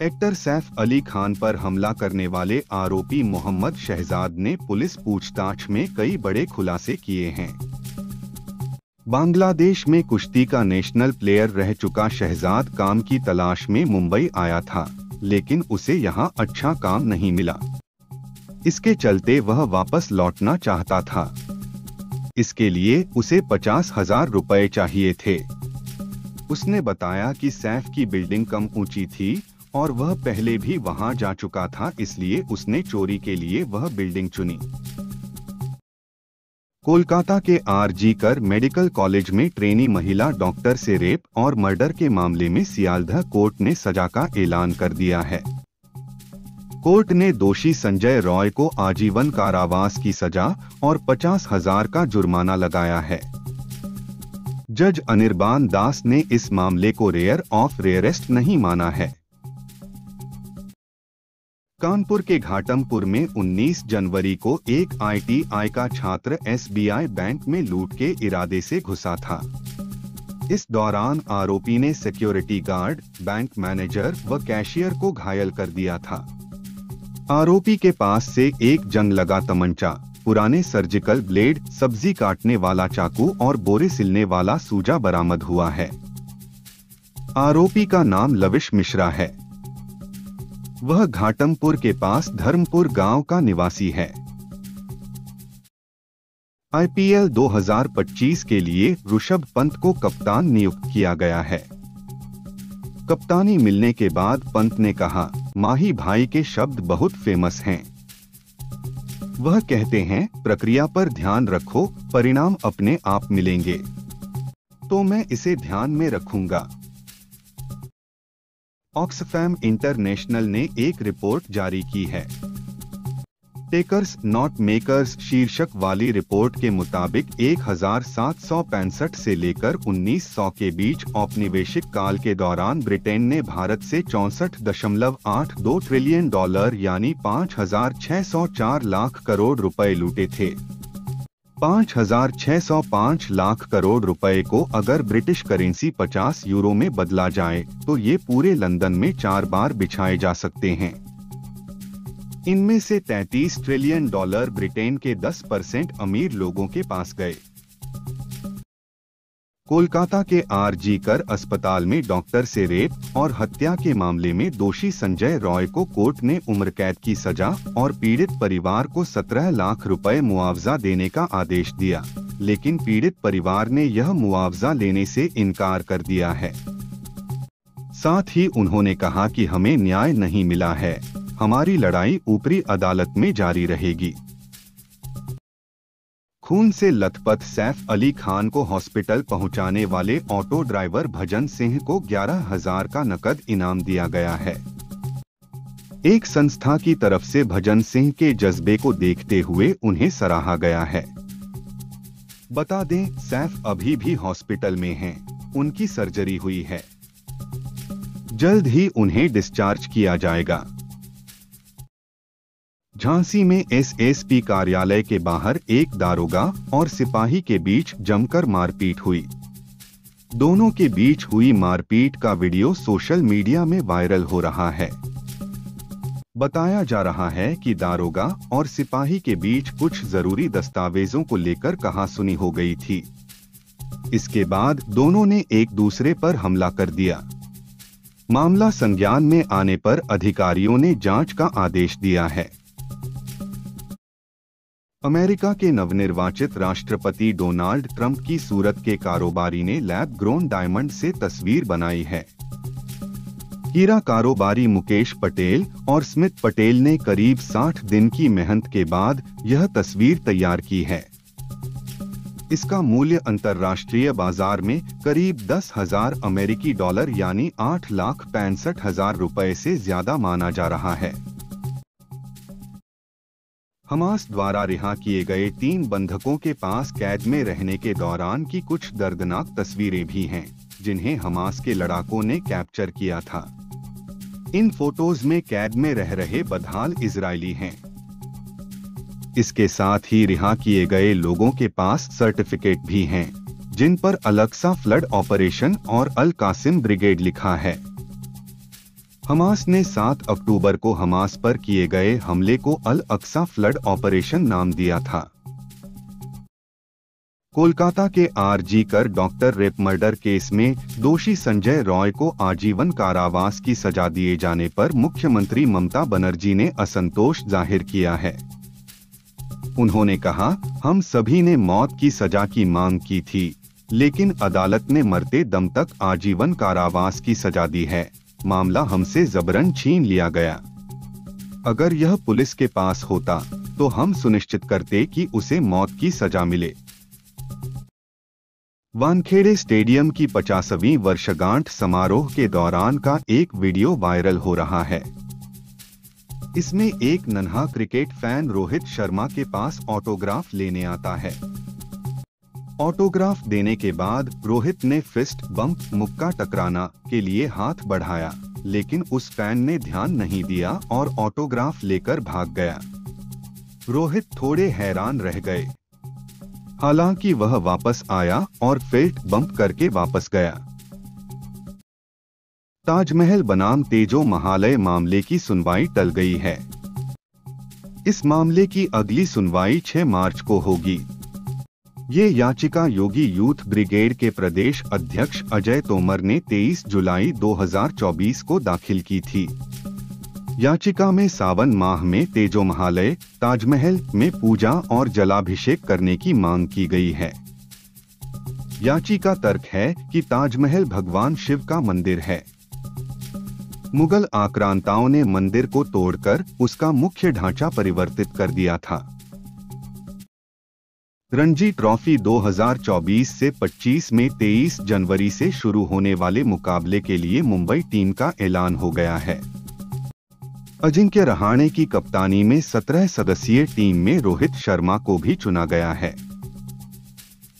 Actor Saif Ali Khan पर हमला करने वाले आरोपी मोहम्मद शहजाद ने पुलिस पूछताछ में कई बड़े खुलासे किए हैं। बांग्लादेश में कुश्ती का नेशनल प्लेयर रह चुका शहजाद काम की तलाश में मुंबई आया था, लेकिन उसे यहां अच्छा काम नहीं मिला। इसके चलते वह वापस लौटना चाहता था। इसके लिए उसे 50,000 रुपए चाहिए थे। उसने बताया कि सैफ की बिल्डिंग कम ऊंची थी और वह पहले भी वहां जा चुका था, इसलिए उसने चोरी के लिए वह बिल्डिंग चुनी। कोलकाता के आरजी कर मेडिकल कॉलेज में ट्रेनी महिला डॉक्टर से रेप और मर्डर के मामले में सियालदह कोर्ट ने सजा का ऐलान कर दिया है। कोर्ट ने दोषी संजय रॉय को आजीवन कारावास की सजा और 50,000 का जुर्माना लगाया है। जज अनिर्बान दास ने इस मामले को रेयर ऑफ रेयरेस्ट नहीं माना है। कानपुर के घाटमपुर में 19 जनवरी को एक ITI का छात्र SBI बैंक में लूट के इरादे से घुसा था। इस दौरान आरोपी ने सिक्योरिटी गार्ड, बैंक मैनेजर व कैशियर को घायल कर दिया था। आरोपी के पास से एक जंग लगा तमंचा, पुराने सर्जिकल ब्लेड, सब्जी काटने वाला चाकू और बोरे सिलने वाला सूजा बरामद हुआ है। आरोपी का नाम लविश मिश्रा है। वह घाटमपुर के पास धर्मपुर गांव का निवासी है। IPL 2025 के लिए ऋषभ पंत को कप्तान नियुक्त किया गया है। कप्तानी मिलने के बाद पंत ने कहा, माही भाई के शब्द बहुत फेमस हैं। वह कहते हैं, प्रक्रिया पर ध्यान रखो, परिणाम अपने आप मिलेंगे। तो मैं इसे ध्यान में रखूंगा। ऑक्सफैम इंटरनेशनल ने एक रिपोर्ट जारी की है। टेकर्स नॉट मेकर्स शीर्षक वाली रिपोर्ट के मुताबिक 1765 से लेकर 1900 के बीच औपनिवेशिक काल के दौरान ब्रिटेन ने भारत से 64.82 ट्रिलियन डॉलर यानी 5,604 लाख करोड़ रुपए लूटे थे। 5,605 लाख करोड़ रुपए को अगर ब्रिटिश करेंसी 50 यूरो में बदला जाए तो ये पूरे लंदन में 4 बार बिछाए जा सकते हैं। इनमें से 33 ट्रिलियन डॉलर ब्रिटेन के 10% अमीर लोगों के पास गए। कोलकाता के आरजी कर अस्पताल में डॉक्टर से रेप और हत्या के मामले में दोषी संजय रॉय को कोर्ट ने उम्र कैद की सजा और पीड़ित परिवार को 17 लाख रुपए मुआवजा देने का आदेश दिया, लेकिन पीड़ित परिवार ने यह मुआवजा लेने से इनकार कर दिया है। साथ ही उन्होंने कहा कि हमें न्याय नहीं मिला है, हमारी लड़ाई ऊपरी अदालत में जारी रहेगी। खून से लथपथ सैफ अली खान को हॉस्पिटल पहुंचाने वाले ऑटो ड्राइवर भजन सिंह को 11,000 का नकद इनाम दिया गया है। एक संस्था की तरफ से भजन सिंह के जज्बे को देखते हुए उन्हें सराहा गया है। बता दें, सैफ अभी भी हॉस्पिटल में हैं, उनकी सर्जरी हुई है। जल्द ही उन्हें डिस्चार्ज किया जाएगा। झांसी में SSP कार्यालय के बाहर एक दारोगा और सिपाही के बीच जमकर मारपीट हुई। दोनों के बीच हुई मारपीट का वीडियो सोशल मीडिया में वायरल हो रहा है। बताया जा रहा है कि दारोगा और सिपाही के बीच कुछ जरूरी दस्तावेजों को लेकर कहासुनी हो गई थी। इसके बाद दोनों ने एक दूसरे पर हमला कर दिया। मामला संज्ञान में आने पर अधिकारियों ने जांच का आदेश दिया है। अमेरिका के नवनिर्वाचित राष्ट्रपति डोनाल्ड ट्रंप की सूरत के कारोबारी ने लैब ग्रोन डायमंड से तस्वीर बनाई है। हीरा कारोबारी मुकेश पटेल और स्मिथ पटेल ने करीब 60 दिन की मेहनत के बाद यह तस्वीर तैयार की है। इसका मूल्य अंतर्राष्ट्रीय बाजार में करीब 10,000 अमेरिकी डॉलर यानी 8,65,000 रुपए से ज्यादा माना जा रहा है। हमास द्वारा रिहा किए गए 3 बंधकों के पास कैद में रहने के दौरान की कुछ दर्दनाक तस्वीरें भी हैं, जिन्हें हमास के लड़ाकों ने कैप्चर किया था। इन फोटोज में कैद में रह रहे बदहाल इजरायली हैं। इसके साथ ही रिहा किए गए लोगों के पास सर्टिफिकेट भी हैं, जिन पर अलक्सा फ्लड ऑपरेशन और अल कासिम ब्रिगेड लिखा है। हमास ने 7 अक्टूबर को हमास पर किए गए हमले को अल अक्सा फ्लड ऑपरेशन नाम दिया था। कोलकाता के आरजी कर डॉक्टर रेप मर्डर केस में दोषी संजय रॉय को आजीवन कारावास की सजा दिए जाने पर मुख्यमंत्री ममता बनर्जी ने असंतोष जाहिर किया है। उन्होंने कहा, हम सभी ने मौत की सजा की मांग की थी, लेकिन अदालत ने मरते दम तक आजीवन कारावास की सजा दी है। मामला हमसे जबरन छीन लिया गया। अगर यह पुलिस के पास होता तो हम सुनिश्चित करते कि उसे मौत की सजा मिले। वानखेड़े स्टेडियम की 50वीं वर्षगांठ समारोह के दौरान का एक वीडियो वायरल हो रहा है। इसमें एक नन्हा क्रिकेट फैन रोहित शर्मा के पास ऑटोग्राफ लेने आता है। ऑटोग्राफ देने के बाद रोहित ने फिस्ट बम्प मुक्का टकराना के लिए हाथ बढ़ाया, लेकिन उस फैन ने ध्यान नहीं दिया और ऑटोग्राफ लेकर भाग गया। रोहित थोड़े हैरान रह गए। हालांकि वह वापस आया और फिस्ट बम्प करके वापस गया। ताजमहल बनाम तेजो महालय मामले की सुनवाई टल गई है। इस मामले की अगली सुनवाई 6 मार्च को होगी। ये याचिका योगी यूथ ब्रिगेड के प्रदेश अध्यक्ष अजय तोमर ने 23 जुलाई 2024 को दाखिल की थी। याचिका में सावन माह में तेजो महालय ताजमहल में पूजा और जलाभिषेक करने की मांग की गई है। याचिका तर्क है कि ताजमहल भगवान शिव का मंदिर है। मुगल आक्रांताओं ने मंदिर को तोड़कर उसका मुख्य ढांचा परिवर्तित कर दिया था। रणजी ट्रॉफी 2024 से 25 में 23 जनवरी से शुरू होने वाले मुकाबले के लिए मुंबई टीम का ऐलान हो गया है। अजिंक्य रहाणे की कप्तानी में 17 सदस्यीय टीम में रोहित शर्मा को भी चुना गया है।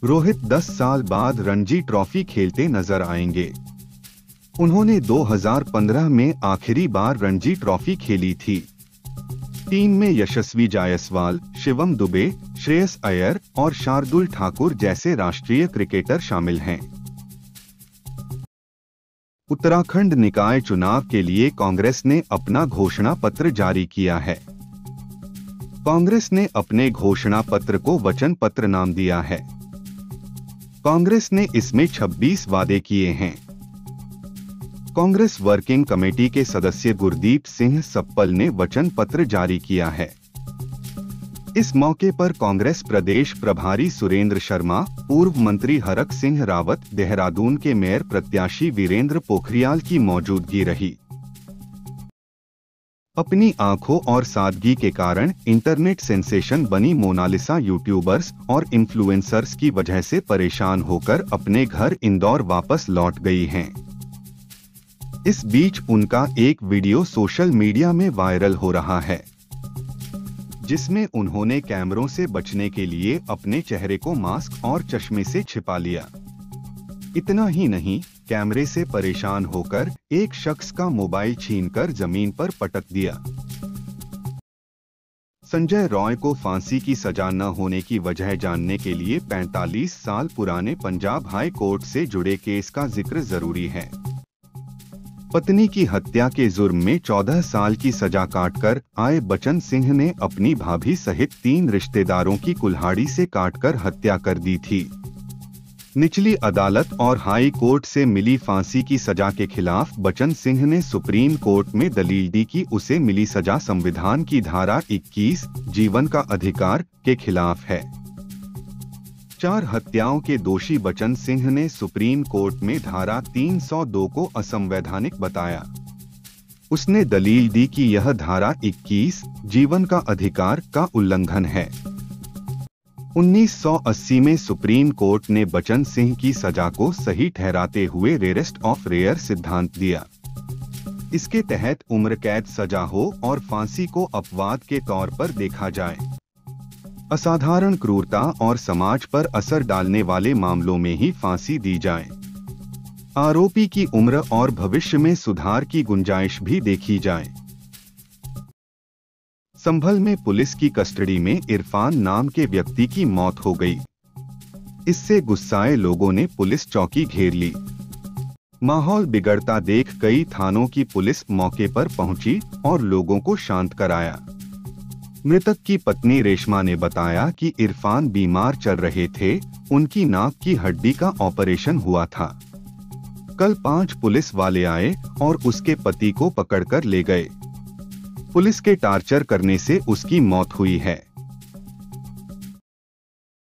रोहित 10 साल बाद रणजी ट्रॉफी खेलते नजर आएंगे। उन्होंने 2015 में आखिरी बार रणजी ट्रॉफी खेली थी। टीम में यशस्वी जायसवाल, शिवम दुबे, श्रेयस अय्यर और शार्दुल ठाकुर जैसे राष्ट्रीय क्रिकेटर शामिल हैं। उत्तराखंड निकाय चुनाव के लिए कांग्रेस ने अपना घोषणा पत्र जारी किया है। कांग्रेस ने अपने घोषणा पत्र को वचन पत्र नाम दिया है। कांग्रेस ने इसमें 26 वादे किए हैं। कांग्रेस वर्किंग कमेटी के सदस्य गुरदीप सिंह सप्पल ने वचन पत्र जारी किया है। इस मौके पर कांग्रेस प्रदेश प्रभारी सुरेंद्र शर्मा, पूर्व मंत्री हरक सिंह रावत, देहरादून के मेयर प्रत्याशी वीरेंद्र पोखरियाल की मौजूदगी रही। अपनी आंखों और सादगी के कारण इंटरनेट सेंसेशन बनी मोनालिसा यूट्यूबर्स और इन्फ्लुएंसर्स की वजह से परेशान होकर अपने घर इंदौर वापस लौट गई हैं। इस बीच उनका एक वीडियो सोशल मीडिया में वायरल हो रहा है, जिसमें उन्होंने कैमरों से बचने के लिए अपने चेहरे को मास्क और चश्मे से छिपा लिया। इतना ही नहीं, कैमरे से परेशान होकर एक शख्स का मोबाइल छीनकर जमीन पर पटक दिया। संजय रॉय को फांसी की सजा न होने की वजह जानने के लिए 45 साल पुराने पंजाब हाई कोर्ट से जुड़े केस का जिक्र जरूरी है। पत्नी की हत्या के जुर्म में 14 साल की सजा काटकर आए बचन सिंह ने अपनी भाभी सहित 3 रिश्तेदारों की कुल्हाड़ी से काटकर हत्या कर दी थी। निचली अदालत और हाई कोर्ट से मिली फांसी की सजा के खिलाफ बचन सिंह ने सुप्रीम कोर्ट में दलील दी कि उसे मिली सजा संविधान की धारा 21 जीवन का अधिकार के खिलाफ है। 4 हत्याओं के दोषी बचन सिंह ने सुप्रीम कोर्ट में धारा 302 को असंवैधानिक बताया। उसने दलील दी कि यह धारा 21 जीवन का अधिकार का उल्लंघन है। 1980 में सुप्रीम कोर्ट ने बचन सिंह की सजा को सही ठहराते हुए रेरेस्ट ऑफ रेयर सिद्धांत दिया। इसके तहत उम्र कैद सजा हो और फांसी को अपवाद के तौर पर देखा जाए। असाधारण क्रूरता और समाज पर असर डालने वाले मामलों में ही फांसी दी जाए। आरोपी की उम्र और भविष्य में सुधार की गुंजाइश भी देखी जाए। संभल में पुलिस की कस्टडी में इरफान नाम के व्यक्ति की मौत हो गई। इससे गुस्साए लोगों ने पुलिस चौकी घेर ली। माहौल बिगड़ता देख कई थानों की पुलिस मौके पर पहुंची और लोगों को शांत कराया। मृतक की पत्नी रेशमा ने बताया कि इरफान बीमार चल रहे थे, उनकी नाक की हड्डी का ऑपरेशन हुआ था। कल 5 पुलिस वाले आए और उसके पति को पकड़कर ले गए। पुलिस के टार्चर करने से उसकी मौत हुई है।